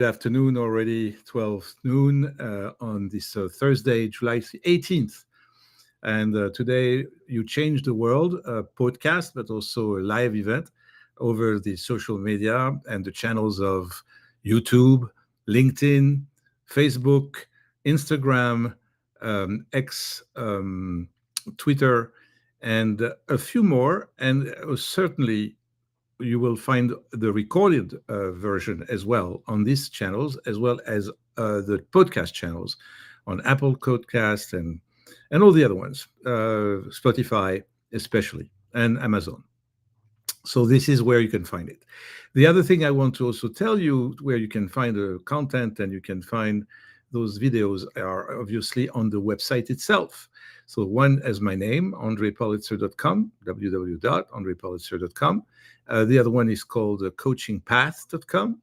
Afternoon already, 12 noon on this Thursday, July 18th. And today, You Change the World podcast, but also a live event over the social media and the channels of YouTube, LinkedIn, Facebook, Instagram, X, Twitter, and a few more. And certainly you will find the recorded version as well on these channels, as well as the podcast channels on Apple Podcast and all the other ones, Spotify especially, and Amazon. So this is where you can find it. The other thing I want to also tell you where you can find the content and you can find those videos are obviously on the website itself. So one is my name, andrepulitzer.com, www.andrepulitzer.com. The other one is called coachingpath.com.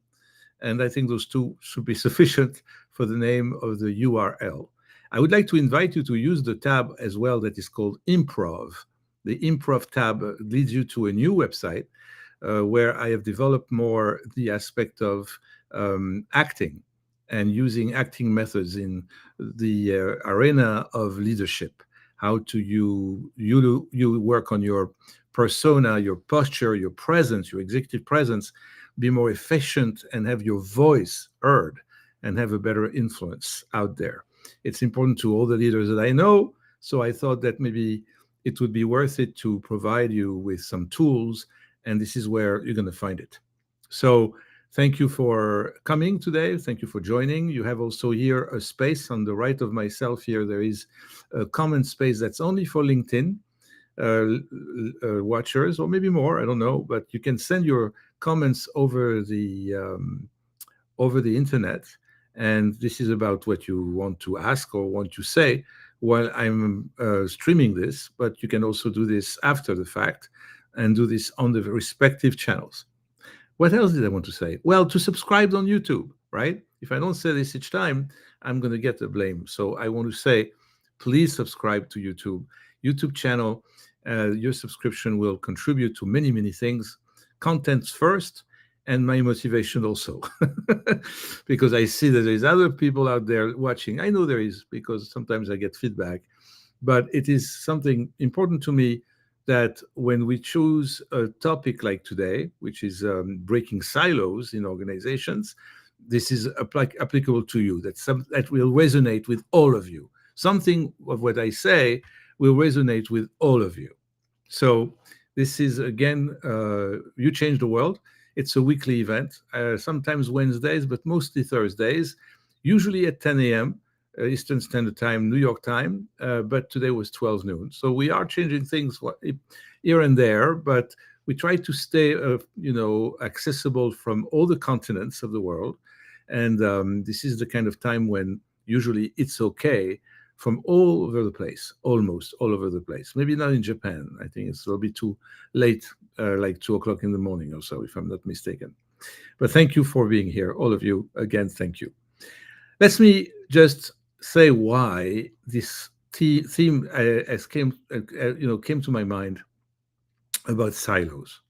And I think those two should be sufficient for the name of the URL. I would like to invite you to use the tab as well that is called Improv. The Improv tab leads you to a new website where I have developed more the aspect of acting and using acting methods in the arena of leadership. How to you work on your persona, your posture, your presence, your executive presence, be more efficient and have your voice heard and have a better influence out there. It's important to all the leaders that I know. So I thought that maybe it would be worth it to provide you with some tools, and this is where you're going to find it. So thank you for coming today. Thank you for joining. You have also here a space on the right of myself here. There is a common space that's only for LinkedIn watchers, or maybe more, I don't know, but you can send your comments over the internet, and this is about what you want to ask or want to say while I'm streaming this, but you can also do this after the fact and do this on the respective channels. What else did I want to say? Well, to subscribe on YouTube, right? If I don't say this each time, I'm going to get the blame. So I want to say, please subscribe to YouTube channel. Your subscription will contribute to many, many things. Contents first, and my motivation also. Because I see that there's other people out there watching. I know there is, because sometimes I get feedback. But it is something important to me that when we choose a topic like today, which is breaking silos in organizations, this is applicable to you, that will resonate with all of you. Something of what I say will resonate with all of you. So this is, again, You Change the World. It's a weekly event, sometimes Wednesdays, but mostly Thursdays, usually at 10 a.m. Eastern Standard Time, New York time, but today was 12 noon. So we are changing things here and there, but we try to stay, accessible from all the continents of the world. And this is the kind of time when usually it's okay from all over the place, almost all over the place. Maybe not in Japan. I think it's a little bit too late, like 2 o'clock in the morning or so, if I'm not mistaken. But thank you for being here, all of you. Again, thank you. Let me just say why this theme came to my mind about silos.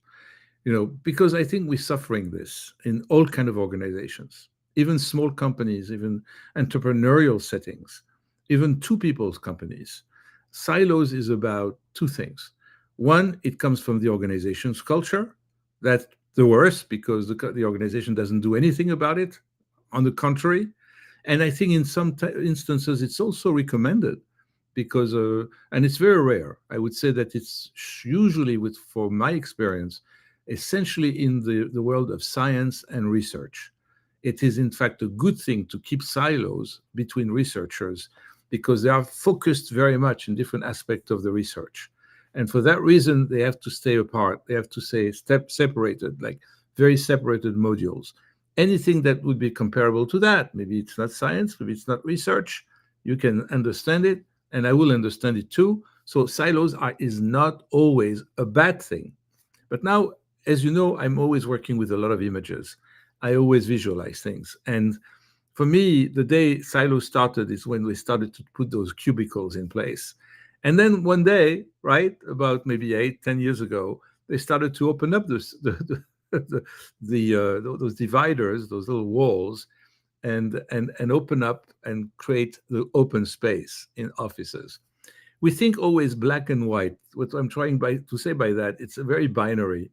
Because I think we're suffering this in all kind of organizations, even small companies, even entrepreneurial settings, even two people's companies. Silos is about two things. One, it comes from the organization's culture. That's the worst, because the organization doesn't do anything about it. On the contrary. And I think in some instances, it's also recommended because, and it's very rare. I would say that it's usually, for my experience, essentially in the world of science and research. It is, in fact, a good thing to keep silos between researchers because they are focused very much in different aspects of the research. And for that reason, they have to stay apart. They have to stay separated, like very separated modules. Anything that would be comparable to that, maybe it's not science, maybe it's not research, you can understand it, and I will understand it too. So silos is not always a bad thing. But now, as you know, I'm always working with a lot of images. I always visualize things. And for me, the day silos started is when we started to put those cubicles in place. And then one day, right, about maybe 8-10 years ago, they started to open up those dividers, those little walls, and open up and create the open space in offices. We think always black and white. What I'm trying to say by that, it's a very binary.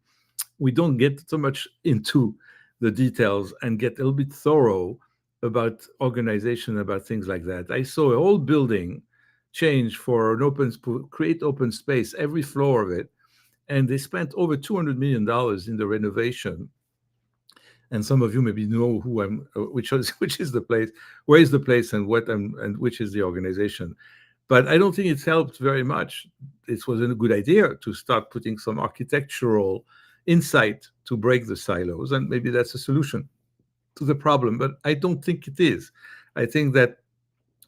We don't get so much into the details and get a little bit thorough about organization, about things like that. I saw a whole building change for an create open space, every floor of it, and they spent over $200 million in the renovation. And some of you maybe know who I'm, which is which is the place, where is the place, and what and which is the organization. But I don't think it's helped very much. It was a good idea to start putting some architectural insight to break the silos, and maybe that's a solution to the problem. But I don't think it is. I think that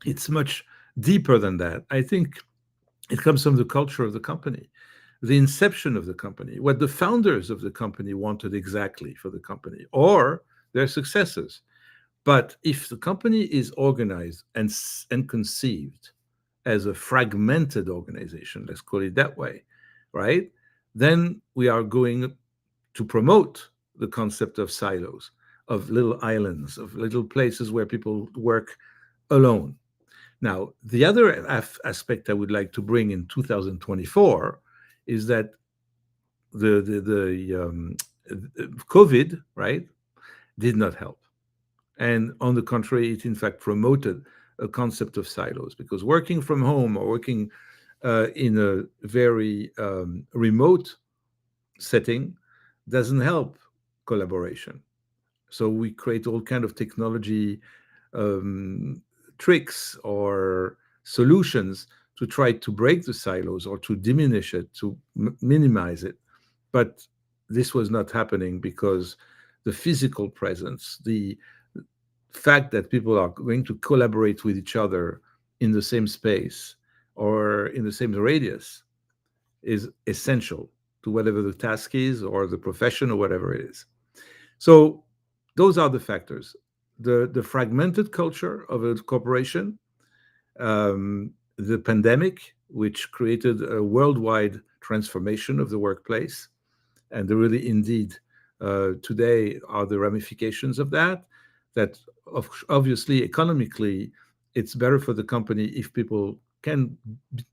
it's much deeper than that. I think it comes from the culture of the company, the inception of the company, what the founders of the company wanted exactly for the company, or their successors. But if the company is organized and conceived as a fragmented organization, let's call it that way, right? Then we are going to promote the concept of silos, of little islands, of little places where people work alone. Now, the other aspect I would like to bring in 2024 is that the COVID, right, did not help. And on the contrary, it in fact promoted a concept of silos, because working from home or working in a very remote setting doesn't help collaboration. So we create all kind of technology um, tricks or solutions to try to break the silos or to diminish it, to minimize it. But this was not happening because the physical presence, the fact that people are going to collaborate with each other in the same space or in the same radius is essential to whatever the task is or the profession or whatever it is. So those are the factors. The fragmented culture of a corporation, the pandemic, which created a worldwide transformation of the workplace, and there really indeed today are the ramifications of that. That obviously economically, it's better for the company if people can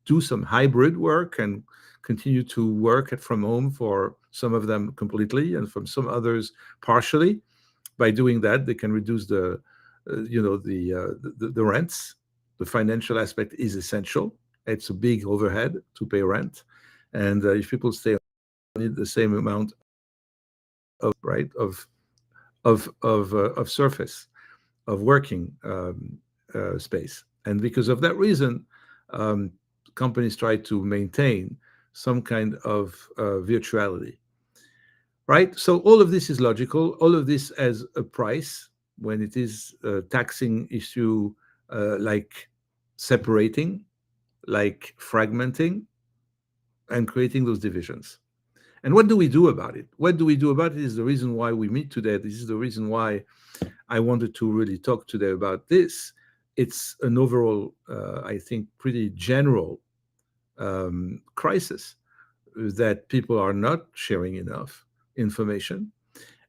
do some hybrid work and continue to work from home, for some of them completely and from some others partially. By doing that, they can reduce the rents. The financial aspect is essential. It's a big overhead to pay rent, and if people stay on the same amount of right of surface of working space, and because of that reason, um, companies try to maintain some kind of virtuality. Right? So all of this is logical. All of this has a price when it is a taxing issue, like separating, like fragmenting, and creating those divisions. And what do we do about it? What do we do about it is the reason why we meet today. This is the reason why I wanted to really talk today about this. It's an overall, I think, pretty general crisis, that people are not sharing enough information.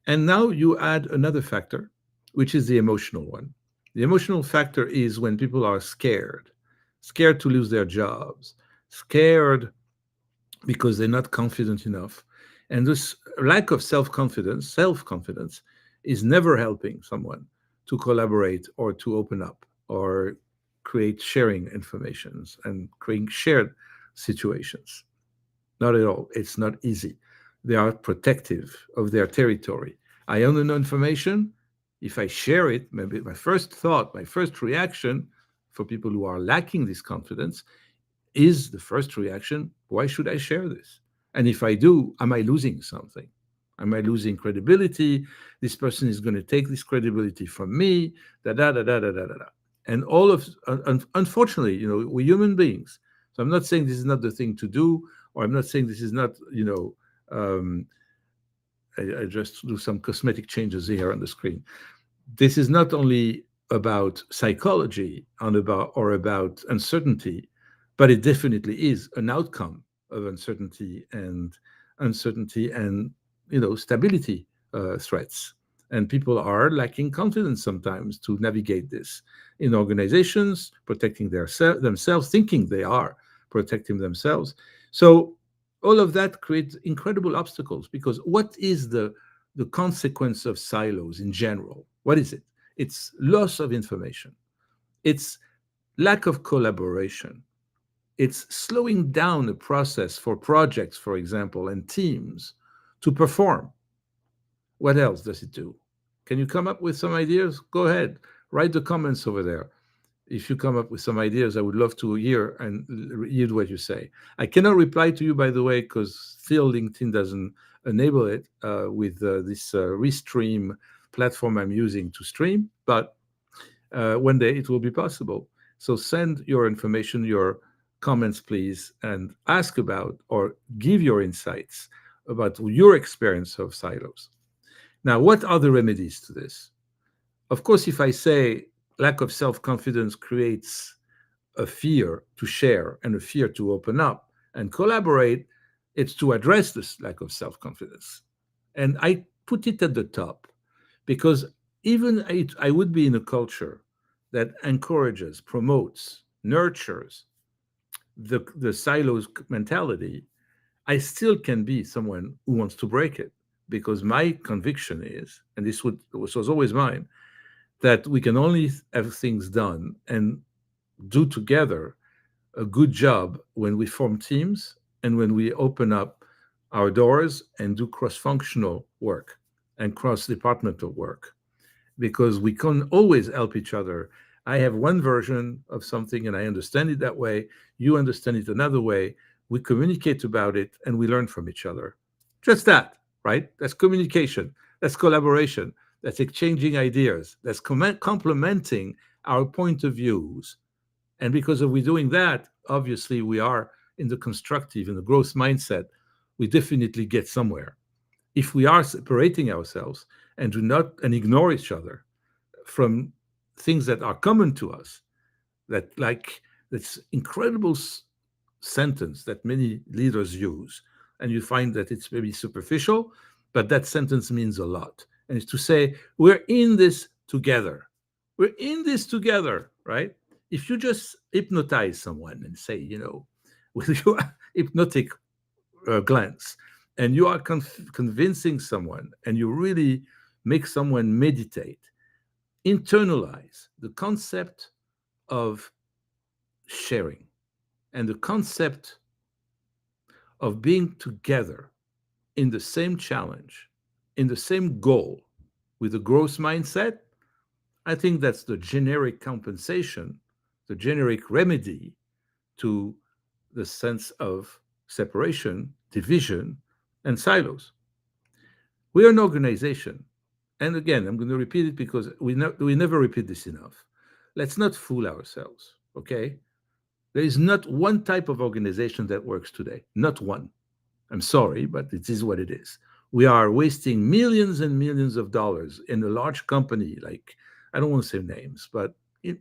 And now you add another factor, which is the emotional one. The emotional factor is when people are scared, scared to lose their jobs, scared because they're not confident enough. And this lack of self confidence is never helping someone to collaborate or to open up or create sharing informations and create shared situations. Not at all. It's not easy. They are protective of their territory. I only know information. If I share it, maybe my first thought, my first reaction for people who are lacking this confidence is the first reaction, why should I share this? And if I do, am I losing something? Am I losing credibility? This person is going to take this credibility from me, da da da da da da da. And all of, unfortunately, we're human beings. So I'm not saying this is not the thing to do, or I'm not saying this is not, I just do some cosmetic changes here on the screen. This is not only about psychology and about uncertainty, but it definitely is an outcome of uncertainty and stability threats. And people are lacking confidence sometimes to navigate this in organizations, protecting themselves, thinking they are protecting themselves. So all of that creates incredible obstacles because what is the consequence of silos in general? What is it? It's loss of information. It's lack of collaboration. It's slowing down the process for projects, for example, and teams to perform. What else does it do? Can you come up with some ideas? Go ahead. Write the comments over there. If you come up with some ideas, I would love to hear and read what you say. I cannot reply to you, by the way, because still LinkedIn doesn't enable it with this Restream platform I'm using to stream. But one day it will be possible. So send your information, your comments, please, and ask about or give your insights about your experience of silos. Now, what are the remedies to this? Of course, if I say lack of self confidence creates a fear to share and a fear to open up and collaborate, it's to address this lack of self confidence. And I put it at the top because even I would be in a culture that encourages, promotes, nurtures the silos mentality, I still can be someone who wants to break it because my conviction is, and this was always mine, that we can only have things done and do together a good job when we form teams and when we open up our doors and do cross-functional work and cross-departmental work because we can always help each other. I have one version of something and I understand it that way. You understand it another way. We communicate about it and we learn from each other. Just that, right? That's communication. That's collaboration. That's exchanging ideas. That's complementing our point of views. And because of we doing that, obviously we are in the constructive, in the growth mindset. We definitely get somewhere. If we are separating ourselves and do not and ignore each other from things that are common to us, that like this incredible sentence that many leaders use, and you find that it's maybe superficial, but that sentence means a lot. And it's to say, we're in this together. We're in this together, right? If you just hypnotize someone and say, with your hypnotic glance, and you are convincing someone, and you really make someone meditate, internalize the concept of sharing and the concept of being together in the same challenge, in the same goal, with a growth mindset, I think that's the generic compensation, the generic remedy to the sense of separation, division, and silos. We are an organization. And again, I'm going to repeat it because we never repeat this enough. Let's not fool ourselves, okay? There is not one type of organization that works today, not one. I'm sorry, but it is what it is. We are wasting millions and millions of dollars in a large company like, I don't want to say names, but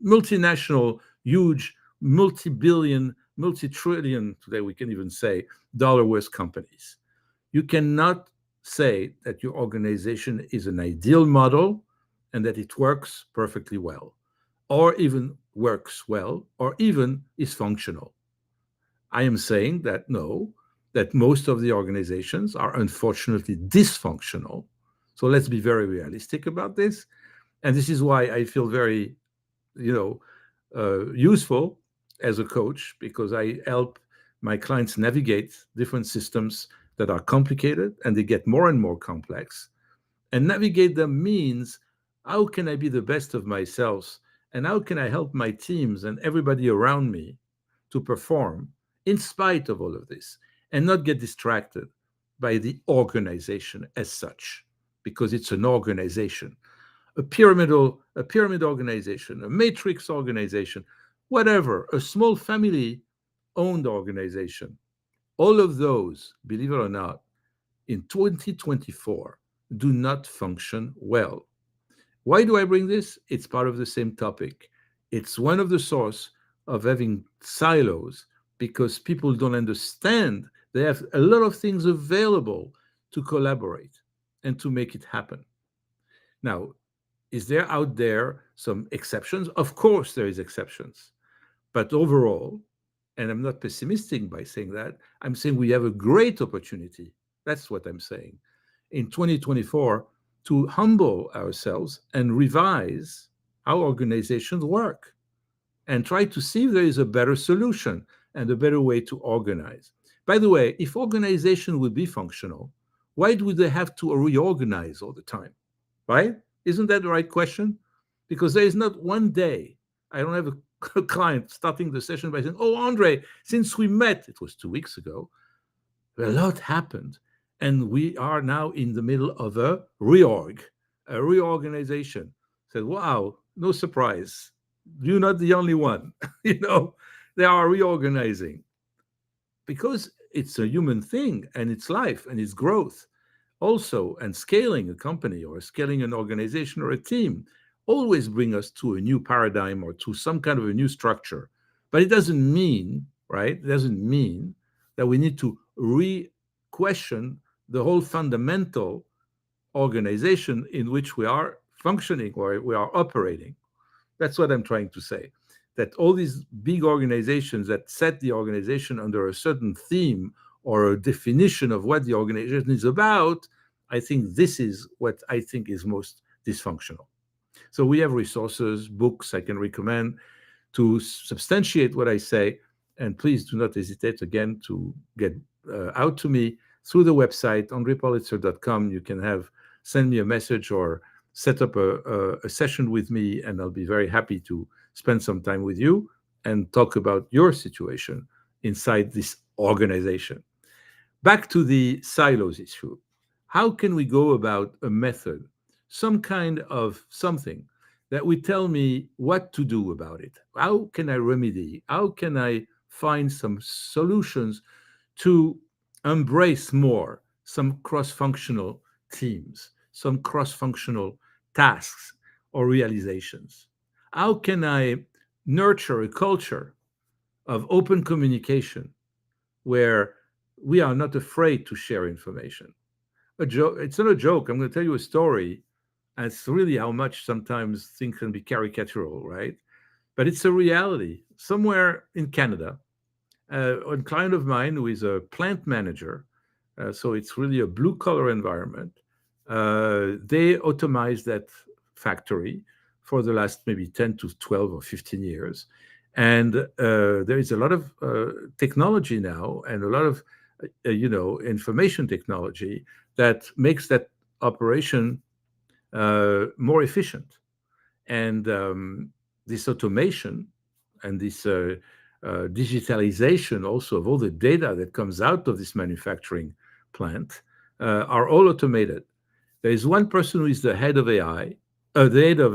multinational, huge, multi-billion, multi-trillion, today we can even say, dollar worth companies. You cannot say that your organization is an ideal model and that it works perfectly well, or even works well, or even is functional. I am saying that no, that most of the organizations are unfortunately dysfunctional. So let's be very realistic about this. And this is why I feel very, useful as a coach because I help my clients navigate different systems that are complicated and they get more and more complex. And navigate them means how can I be the best of myself and how can I help my teams and everybody around me to perform in spite of all of this and not get distracted by the organization as such, because it's an organization, a pyramid organization, a matrix organization, whatever, a small family owned organization. All of those, believe it or not, in 2024 do not function well. Why do I bring this? It's part of the same topic. It's one of the source of having silos because people don't understand they have a lot of things available to collaborate and to make it happen. Now, is there out there some exceptions? Of course, there is exceptions. But overall, and I'm not pessimistic by saying that, I'm saying we have a great opportunity. That's what I'm saying in 2024 to humble ourselves and revise how organizations work and try to see if there is a better solution and a better way to organize. By the way, if organization would be functional, why do they have to reorganize all the time? Right? Isn't that the right question? Because there is not one day, I don't have a client starting the session by saying, "Oh, Andre, since we met, it was 2 weeks ago, a lot happened. And we are now in the middle of a reorganization." Said, wow, no surprise. You're not the only one. you know, they are reorganizing because it's a human thing and it's life and it's growth also. And scaling a company or scaling an organization or a team always bring us to a new paradigm or to some kind of a new structure. But it doesn't mean, right? It doesn't mean that we need to re-question the whole fundamental organization in which we are functioning or we are operating. That's what I'm trying to say. That all these big organizations that set the organization under a certain theme or a definition of what the organization is about, I think this is what I think is most dysfunctional. So we have resources, books I can recommend to substantiate what I say. And please do not hesitate again to get out to me through the website, andrepolitzer.com. You can send me a message or set up a session with me, and I'll be very happy to spend some time with you and talk about your situation inside this organization. Back to the silos issue. How can we go about a method, some kind of something that would tell me what to do about it? How can I remedy? How can I find some solutions to embrace more some cross functional teams, some cross functional tasks or realizations? How can I nurture a culture of open communication where we are not afraid to share information? A joke, it's not a joke. I'm going to tell you a story. And it's really how much sometimes things can be caricatural, right? But it's a reality. Somewhere in Canada, a client of mine who is a plant manager, so it's really a blue collar environment. They automized that factory for the last maybe 10 to 12 or 15 years. And there is a lot of technology now and a lot of, information technology that makes that operation more efficient. And this automation and this digitalization also of all the data that comes out of this manufacturing plant are all automated. There is one person who is the head of AI, the head of,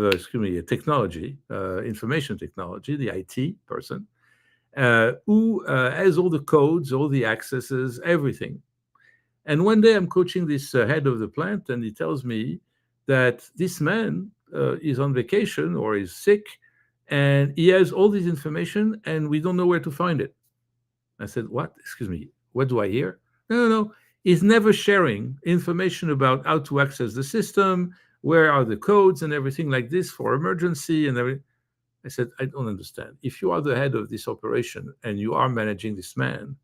technology, information technology, the IT person, who has all the codes, all the accesses, everything. And one day I'm coaching this head of the plant, and he tells me that this man is on vacation or is sick, and he has all this information, and we don't know where to find it. I said, "What? Excuse me. What do I hear?" No, no, no. He's never sharing information about how to access the system, where are the codes, and everything like this for emergency and everything. I said, "I don't understand. If you are the head of this operation and you are managing this man,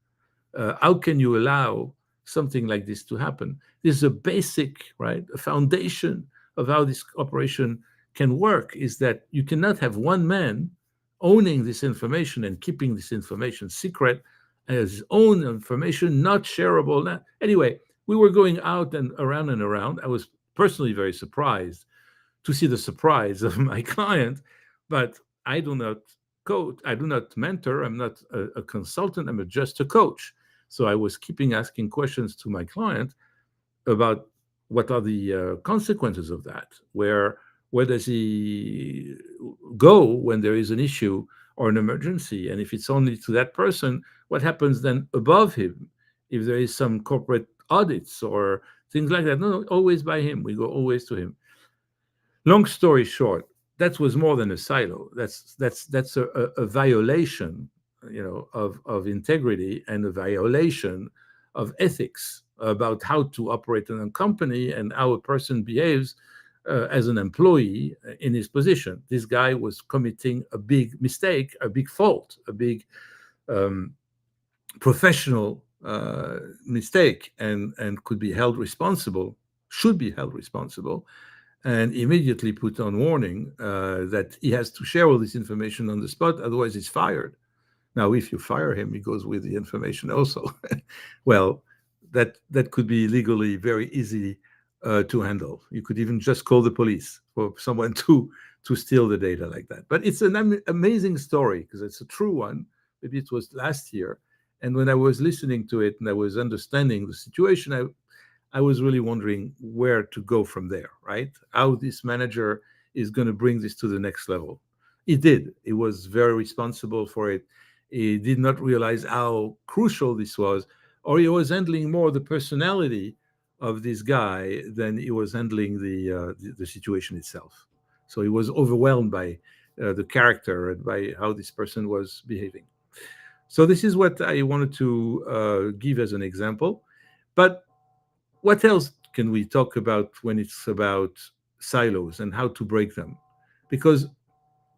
how can you allow something like this to happen?" This is a basic, right, a foundation of how this operation can work, is that you cannot have one man owning this information and keeping this information secret as his own information, not shareable. Anyway, we were going out and around and around. I was personally very surprised to see the surprise of my client, but I do not coach, I do not mentor, I'm not a consultant, I'm just a coach. So I was keeping asking questions to my client about what are the consequences of that. Where does he go when there is an issue or an emergency? And if it's only to that person, what happens then above him? If there is some corporate audits or things like that, no, always by him. We go always to him. Long story short, that was more than a silo. That's a violation, of integrity and a violation of ethics about how to operate in a company and how a person behaves as an employee in his position. This guy was committing a big mistake, a big fault, a big um, professional mistake, and could be held responsible, should be held responsible, and immediately put on warning that he has to share all this information on the spot, otherwise he's fired. Now, if you fire him, he goes with the information also. Well, that could be legally very easy to handle. You could even just call the police for someone to steal the data like that. But it's an amazing story because it's a true one. Maybe it was last year, and when I was listening to it and I was understanding the situation, I was really wondering where to go from there, right? How this manager is going to bring this to the next level. He did. He was very responsible for it. He did not realize how crucial this was, or he was handling more the personality of this guy than he was handling the situation itself. So he was overwhelmed by the character and by how this person was behaving. So this is what I wanted to give as an example. But what else can we talk about when it's about silos and how to break them? Because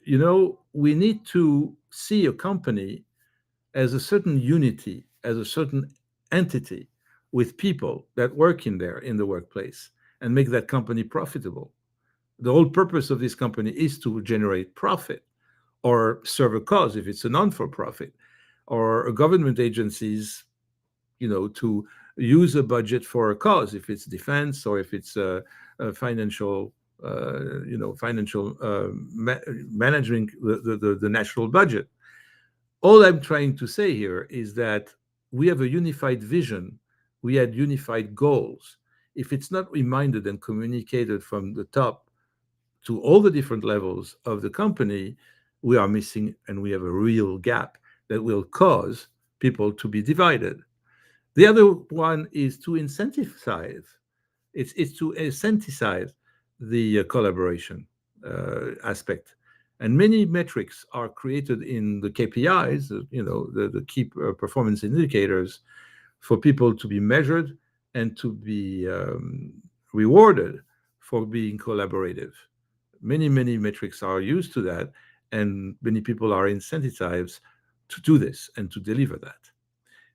we need to see a company as a certain unity, as a certain entity with people that work in there in the workplace and make that company profitable. The whole purpose of this company is to generate profit or serve a cause if it's a non-for-profit, or a government agencies, to use a budget for a cause if it's defense or if it's a financial managing the national budget. All I'm trying to say here is that we have a unified vision, we had unified goals. If it's not reminded and communicated from the top to all the different levels of the company, we are missing, and we have a real gap that will cause people to be divided. The other one is to incentivize. It's to incentivize the collaboration aspect. And many metrics are created in the KPIs, the key performance indicators, for people to be measured and to be rewarded for being collaborative. Many, many metrics are used to that, and many people are incentivized to do this and to deliver that.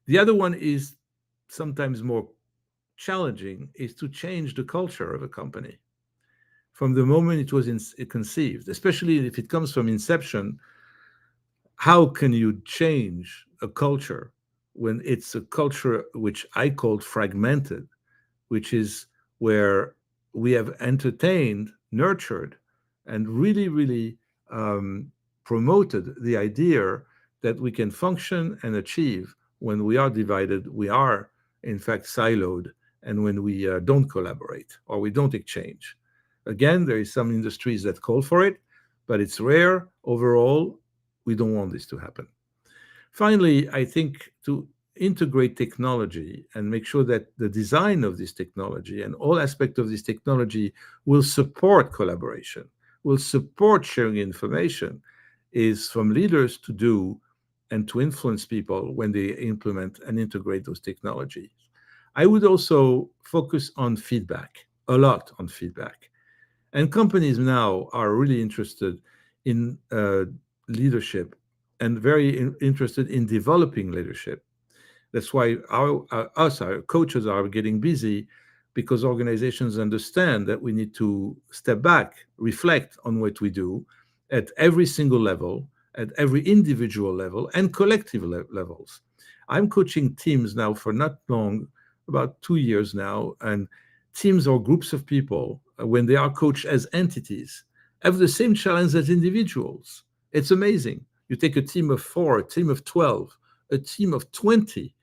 The other one is sometimes more challenging, is to change the culture of a company from the moment it was conceived, especially if it comes from inception. How can you change a culture when it's a culture which I called fragmented, which is where we have entertained, nurtured, and really, really promoted the idea that we can function and achieve when we are divided, we are in fact siloed, and when we don't collaborate or we don't exchange. Again, there is some industries that call for it, but it's rare. Overall, we don't want this to happen. Finally, I think to integrate technology and make sure that the design of this technology and all aspects of this technology will support collaboration, will support sharing information, is from leaders to do and to influence people when they implement and integrate those technologies. I would also focus on feedback, a lot on feedback. And companies now are really interested in leadership and very interested in developing leadership. That's why our coaches are getting busy, because organizations understand that we need to step back, reflect on what we do at every single level, at every individual level, and collective levels. I'm coaching teams now for not long, about 2 years now, and teams or groups of people, when they are coached as entities, have the same challenge as individuals. It's amazing. You take a team of 4, a team of 12, a team of 20,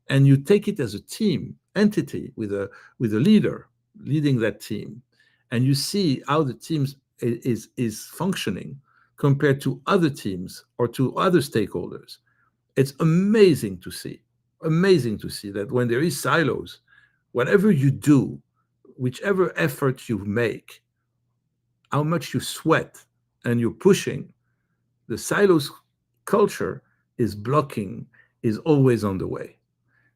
and you take it as a team entity with a leader leading that team, and you see how the team is functioning compared to other teams or to other stakeholders. It's amazing to see that when there is silos, whatever you do, whichever effort you make, how much you sweat and you're pushing, the silos culture is blocking, is always on the way.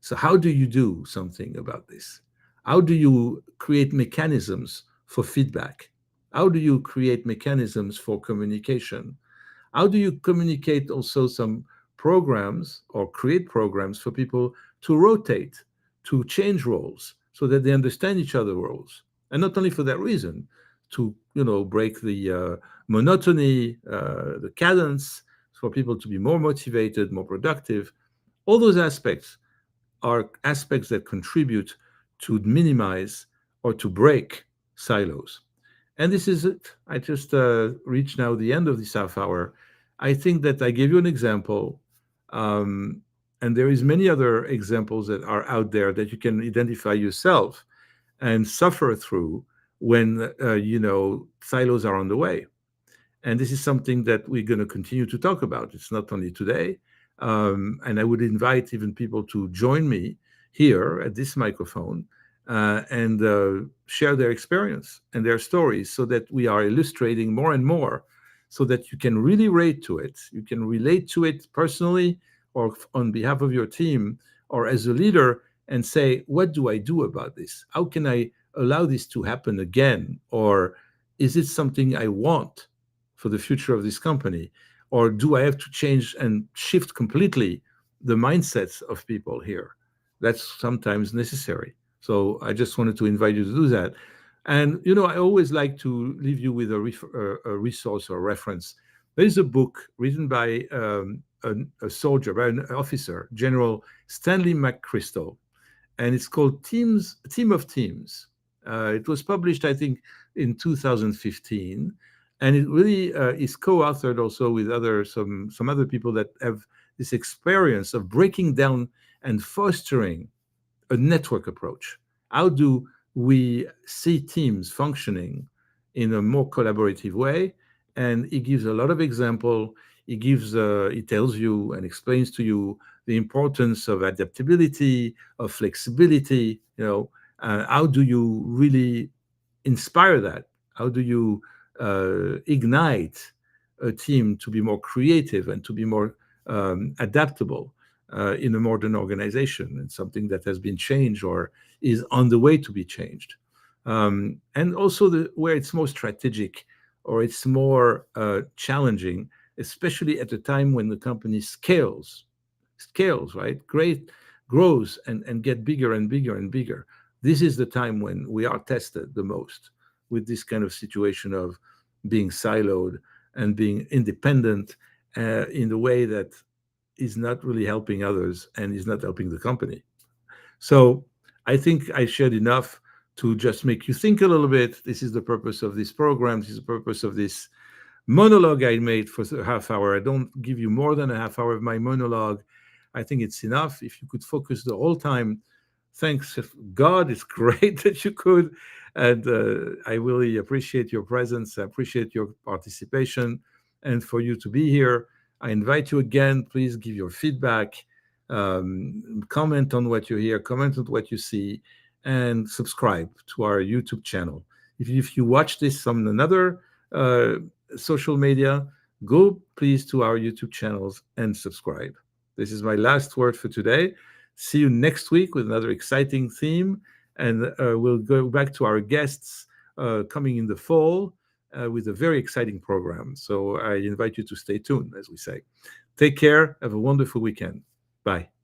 So how do you do something about this? How do you create mechanisms for feedback? How do you create mechanisms for communication? How do you communicate also some programs or create programs for people to rotate, to change roles so that they understand each other's roles? And not only for that reason, to break the monotony, the cadence, for people to be more motivated, more productive. All those aspects are aspects that contribute to minimize or to break silos. And this is it. I just reached now the end of this half hour. I think that I gave you an example, um, and there is many other examples that are out there that you can identify yourself and suffer through when silos are on the way. And this is something that we're going to continue to talk about. It's not only today. And I would invite even people to join me here at this microphone and share their experience and their stories so that we are illustrating more and more so that you can really relate to it. You can relate to it personally or on behalf of your team or as a leader and say, what do I do about this? How can I allow this to happen again? Or is it something I want for the future of this company? Or do I have to change and shift completely the mindsets of people here? That's sometimes necessary. So I just wanted to invite you to do that. And, I always like to leave you with a resource or reference. There is a book written by a soldier, by an officer, General Stanley McChrystal, and it's called Team of Teams. It was published, I think, in 2015, and it really is co-authored also with some other people that have this experience of breaking down and fostering a network approach. How do we see teams functioning in a more collaborative way? And he gives a lot of example. He tells you and explains to you the importance of adaptability, of flexibility. How do you really inspire that? How do you ignite a team to be more creative and to be more adaptable in a modern organization and something that has been changed or is on the way to be changed? And also where it's more strategic or it's more challenging, especially at a time when the company scales, right? Great grows and get bigger and bigger and bigger. This is the time when we are tested the most with this kind of situation of being siloed and being independent in the way that is not really helping others and is not helping the company. So I think I shared enough to just make you think a little bit. This is the purpose of this program. This is the purpose of this monologue I made for a half hour. I don't give you more than a half hour of my monologue. I think it's enough. If you could focus the whole time, thanks God, it's great that you could. And I really appreciate your presence. I appreciate your participation and for you to be here. I invite you again, please give your feedback, comment on what you hear, comment on what you see, and subscribe to our YouTube channel. If you watch this on another social media, go please to our YouTube channels and subscribe. This is my last word for today. See you next week with another exciting theme, and we'll go back to our guests coming in the fall with a very exciting program. So I invite you to stay tuned, as we say. Take care. Have a wonderful weekend. Bye.